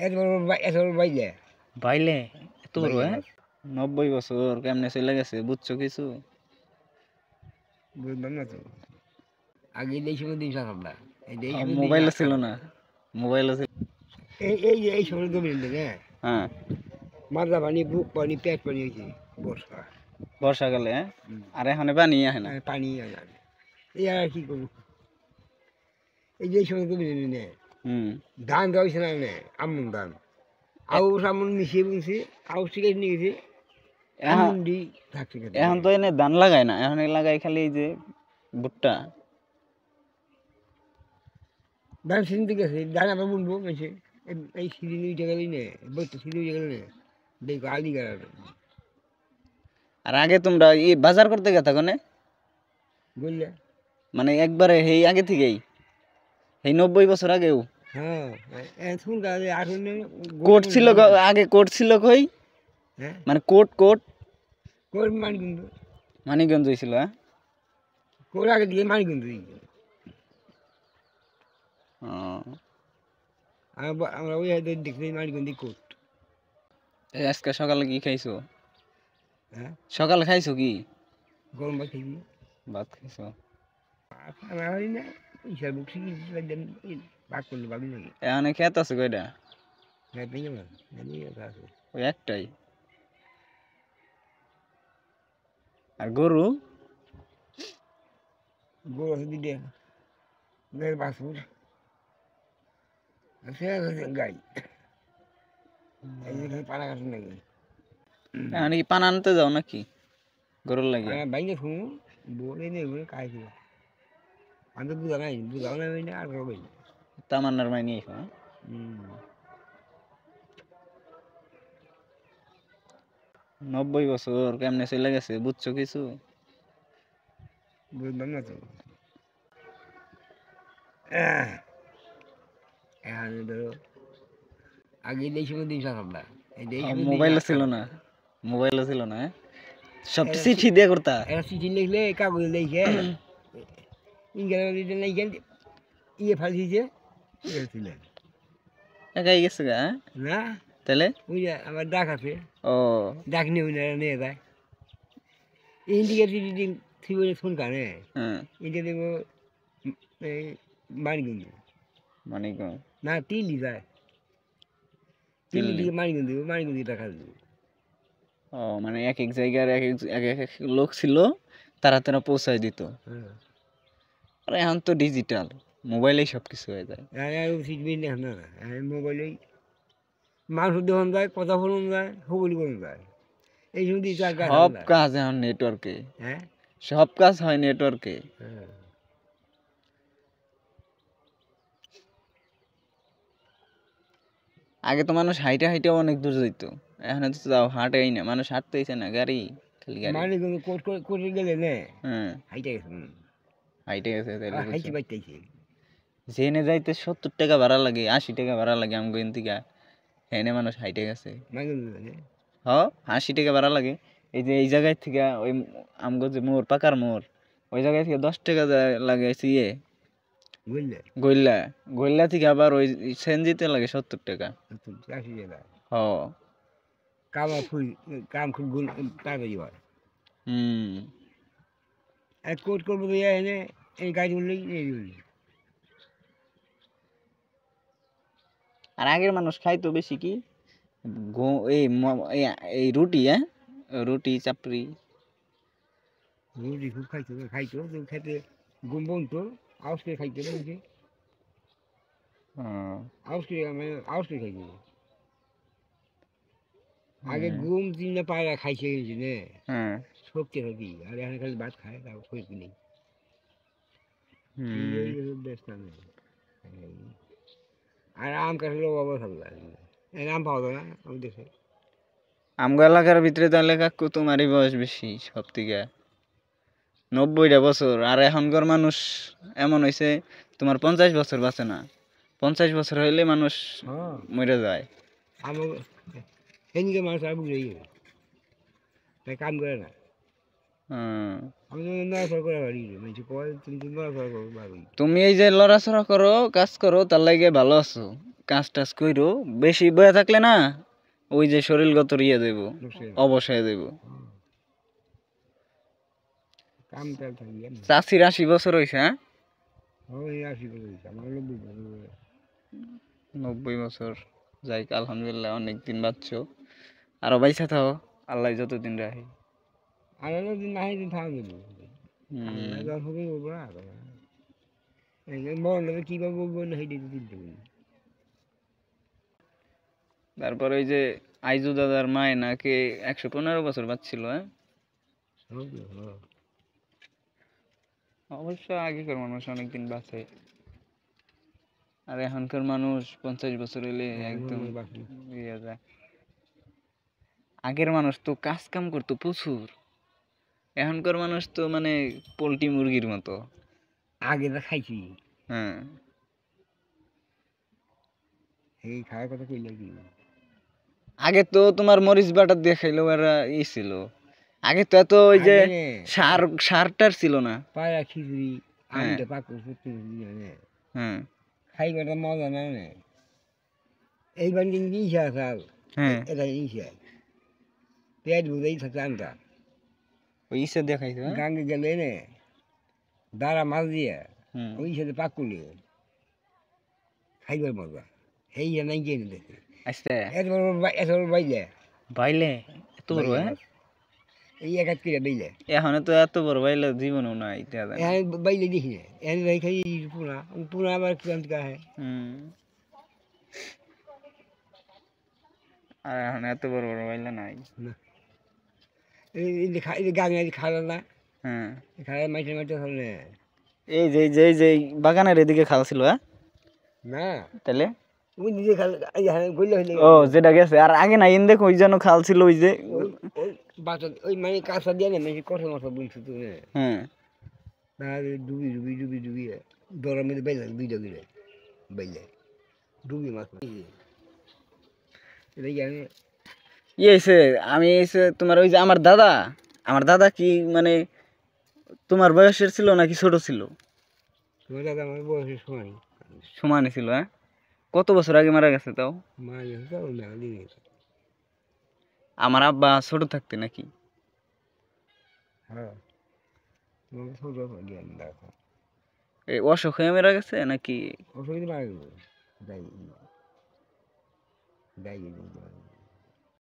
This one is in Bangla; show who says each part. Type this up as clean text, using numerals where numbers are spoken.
Speaker 1: এত বড় বাইলে
Speaker 2: বাইলে এত বড় 90 বছর কেমনে চলে গেছে বুঝছো কিছু?
Speaker 1: বুঝলাম না তো। আগে এই সময় দিন সকালটা
Speaker 2: মোবাইল ছিল না, মোবাইল ছিল।
Speaker 1: এই সময় গভীর
Speaker 2: হ্যাঁ,
Speaker 1: মাথা পানি, বুক পানি, পেট পানি হয়েছে বর্ষা
Speaker 2: বর্ষাকালে। আর এখানে পানি আহে না,
Speaker 1: পানি এই আর কি করবো। এই যে সময় গভীর ধান গাইছে না আমন ধান আউশ আমন মিশিয়ে বলছি আউশ ঠিক আছে নিয়ে গেছি আমন দি থাকছে।
Speaker 2: এখন তো এনে ধান লাগায় না, এখন লাগাই খালি এই যে ভুট্টা।
Speaker 1: ধান সিজন ঠিক আছে, ধান আবার বুনবো মেশে এই সিজন উঠে গেলেই নে বইতে সিজন উঠে গেলে নে দেখো আলি গাড়া।
Speaker 2: আর আগে তোমরা বাজার করতে গেতা কোনে
Speaker 1: বুঝলে
Speaker 2: মানে একবারে এই আগে থেকেই এই 90 বছর আগেও
Speaker 1: হ্যাঁ এখন আসুন
Speaker 2: কোট ছিল আগে, কোট ছিল কই? মানে court court
Speaker 1: court Manikganj,
Speaker 2: Manikganj হয়েছিল।
Speaker 1: কোট আগে দিয়ে মানিকগঞ্জ আমরা ওই দেখছি মানিকগঞ্জ কোট।
Speaker 2: আজকে সকালে কি খাইছো? সকালে খাইছো কি?
Speaker 1: গরম ভাত খাইছি।
Speaker 2: ভাত খাইছো? এখানে খেত আছে কয়টা? ওই একটাই। আর গরু?
Speaker 1: গরু আছে দুইটা, বাছুর গাই পাড়া গাছ নাকি
Speaker 2: এখানে কি পান আনতে যাও নাকি গরুর লাগে?
Speaker 1: বাইরে শুন বলে নেই খাইছিল আমি তো বুঝা নাই, বুঝাও নাই না আর করবে
Speaker 2: তামান্নার মাই নিয়ে 90 বছর কেমনে চলে গেছে বুঝছো কিছু?
Speaker 1: বুঝলাম না তো। এখন ধরো আগে এই সময় দিন সকালটা
Speaker 2: মোবাইল ছিল না, মোবাইল ছিল না, সব চিঠি দিয়ে করতা।
Speaker 1: চিঠি লিখলে কাগজ লিখে ইংরেজি লিখে ইয়ে ফালছিছে
Speaker 2: একাই গেছে গা
Speaker 1: না
Speaker 2: তাহলে
Speaker 1: ওই যে আমার ডাক আছে,
Speaker 2: ও
Speaker 1: ডাক নিয়ে নিয়ে যায় ইন্ডিয়া চিঠি থিব ফোন কানে ইন্ডিয়া দেবো মানিকগঞ্জ
Speaker 2: মানিকগঞ্জ
Speaker 1: না টিলি যায়, টিলি দিকে মানিকগঞ্জ দেবো, মানিকগঞ্জ টাকা দেবো।
Speaker 2: ও মানে এক এক জায়গার এক এক লোক ছিল, তারা তারা পৌঁছায় দিত। আর এখন তো ডিজিটাল, মোবাইলেই সব কিছু হয়ে যায়।
Speaker 1: মোবাইলে মানুষ দেখুন যায়, কথা বলুন যায়, হবলি বলুন যায়, এই সময়
Speaker 2: সব কাজ এখন নেটওয়ার্কে, সব কাজ হয় নেটওয়ার্কে। আগে তো মানুষ হাইটে হাইটে অনেক দূর যেত, এখন তো যাও হাঁটেই না, মানুষ হাঁটতেইছে না, গাড়ি খালি গাড়ি।
Speaker 1: মানিকগঞ্জ কোর্টে গেলে না হাইটে গেছে,
Speaker 2: হাইটে গেছে
Speaker 1: হাইটে বাইতেছে।
Speaker 2: জেনে যাইতে 70 টাকা ভাড়া লাগে, 80 টাকা ভাড়া লাগে আমগো থেকে, হেনে মানুষ হাইটে গেছে। হ 80 টাকা ভাড়া লাগে। এই যে এই জায়গায় থেকে ওই আমগো যে মোড় পাকার মোড়, ওই জায়গায় থেকে 10 টাকা লাগে ইয়ে গইল্লা, গইল্লা থেকে আবার ওই সেনজিতে লাগে 70 টাকা। হ
Speaker 1: কাম খুব তাড়াতাড়ি হয়। কোর্ট করবো এনে এই গাড়ি উঠলেই
Speaker 2: আর আগের মানুষ খাইতো বেশি কি এই রুটি, রুটি চাপড়ি,
Speaker 1: রুটি খুব খাইতো খাইতো খেতে ঘুম বনতো আউস করে খাইতো বুঝছি, আউস করে খাইতো। আগে ঘুম তিনটা পায়রা খাইছে গেছে নে শক্তি থাকি, আর এখানে খালি ভাত খায় তাও শক্তি নেই। আর আম কাঠের অভাব থাকবে, আম পাওয়া যায় না আমি দেশে।
Speaker 2: আমগো এলাকার ভিতরে তো এলাকা তোমারই বয়স বেশি সব থেকে, 90টা বছর। আর এখনকার মানুষ এমন হয়েছে তোমার 50 বছর বাঁচে না, 50 বছর হইলে মানুষ মরে যায়।
Speaker 1: এদিকে মানুষ আর বুঝে তাই কাম করে না।
Speaker 2: তুমি এই যে লড়াচড়া করো, কাজ করো, তার লাগে ভালো আছো। কাজ টাজ কইরো, বেশি বয়া থাকলে না ওই যে শরীরগত ইয়ে দেব, অবসায় দেব।
Speaker 1: কামটা থাকি
Speaker 2: চাষির 80 বছর হয়েছে। হ্যাঁ,
Speaker 1: ওই 80 বছর আমার 90 বছর
Speaker 2: 90 বছর। যাই আলহামদুলিল্লাহ, অনেক দিন বাঁচছো, আরো বাইসা থাও, আল্লাহ যতদিন রাখে।
Speaker 1: আর দিন না দিন থাকা দেবো আল্লাহ গল্প করে বলবো না মরণটা কীভাবে বলবো না সেইটা চিন্তা করি।
Speaker 2: তারপর ওই যে আইজু দাদার মায় নাকি 115 বছর বাঁচছিল। হ্যাঁ, অবশ্য আগেকার মানুষ অনেকদিন বাঁচে, আর এখনকার মানুষ 50 বছর হইলে একদম ইয়ে যায়। আগের মানুষ তো কাজ কাম করতো প্রচুর, এখনকার মানুষ তো মানে পোল্ট্রি মুরগির মতো।
Speaker 1: আগে তো খাইছি
Speaker 2: হ্যাঁ,
Speaker 1: এই খাওয়ার কথা কইলে কি
Speaker 2: আগে তো তোমার মরিচ বাটা দিয়ে খাইলেও এরা ই ছিল। আগে তো এত ওই যে সারটার ছিল না।
Speaker 1: পায়রা খিচুড়ি
Speaker 2: হ্যাঁ
Speaker 1: আমটা পাকড় সত্যি
Speaker 2: হ্যাঁ
Speaker 1: খাইবাটা মজা না নে এইবার কিন্তু নিশা চাল
Speaker 2: হ্যাঁ,
Speaker 1: এটা নিশা পেট বুঝেই থাকে আমটা
Speaker 2: ওই ইসে দিয়ে খাইছো। হ্যাঁ,
Speaker 1: গাঙ্গে গেলে নে দাঁড়া মাছ দিয়ে
Speaker 2: হুম,
Speaker 1: ওই সাথে পাক করলে খাইবার মজা সেই নাই গিয়ে দেখে
Speaker 2: আচ্ছা
Speaker 1: এত বড় বাইলে
Speaker 2: বাইলে এত বড়। হ্যাঁ,
Speaker 1: এই এক হাত করে বাইলে
Speaker 2: এখন তো এত বড় বাইলে জীবনও নাই দাদা।
Speaker 1: এখন বাইলে দেখি না এখন ভাই খাই পুনা পুনা আবার ক্লান্ত কা হয়
Speaker 2: আর এখন এত বড় বড় বাইলে নাই।
Speaker 1: না এই গাঙে খাওয়া না
Speaker 2: হ্যাঁ,
Speaker 1: খাওয়া মাইটে মাইটে খাওয়া
Speaker 2: এই যে বাগানের এদিকে খাল ছিল। হ্যাঁ,
Speaker 1: না
Speaker 2: তাহলে
Speaker 1: ওই নিজে খাল গইলে হইলে
Speaker 2: ও যেটা গেছে আর আগে নাই দেখো ওই যেন খাল ছিল ওই যে
Speaker 1: ওই বাচ্চা ওই মানে কাঁচা দিয়ে না মানে কঠোর মশা বলছি তো
Speaker 2: হ্যাঁ,
Speaker 1: তাহলে ডুবি ডুবি ডুবি ডুবি দরের মধ্যে বাইলে দুইটা গিলে বাইলে ডুবি মাছ এটা জানি
Speaker 2: ইয়ে হয়েছে আমি এসে তোমার ওই যে আমার দাদা কি মানে তোমার বয়সের ছিল নাকি ছোট ছিল?
Speaker 1: তোমার দাদা আমার বয়সের সময়
Speaker 2: সমানে ছিল। হ্যাঁ, কত বছর আগে মারা গেছে তাও?
Speaker 1: মা গেছে তো ওই মেলা দিয়ে গেছে
Speaker 2: আমার আব্বা ছোট থাকতে নাকি?
Speaker 1: হ্যাঁ তোমাকে ছোট জ্ঞান দেখো
Speaker 2: এই অসুখ হয়ে মারা গেছে নাকি?
Speaker 1: অসুবিধা মারা গেল যাই যাই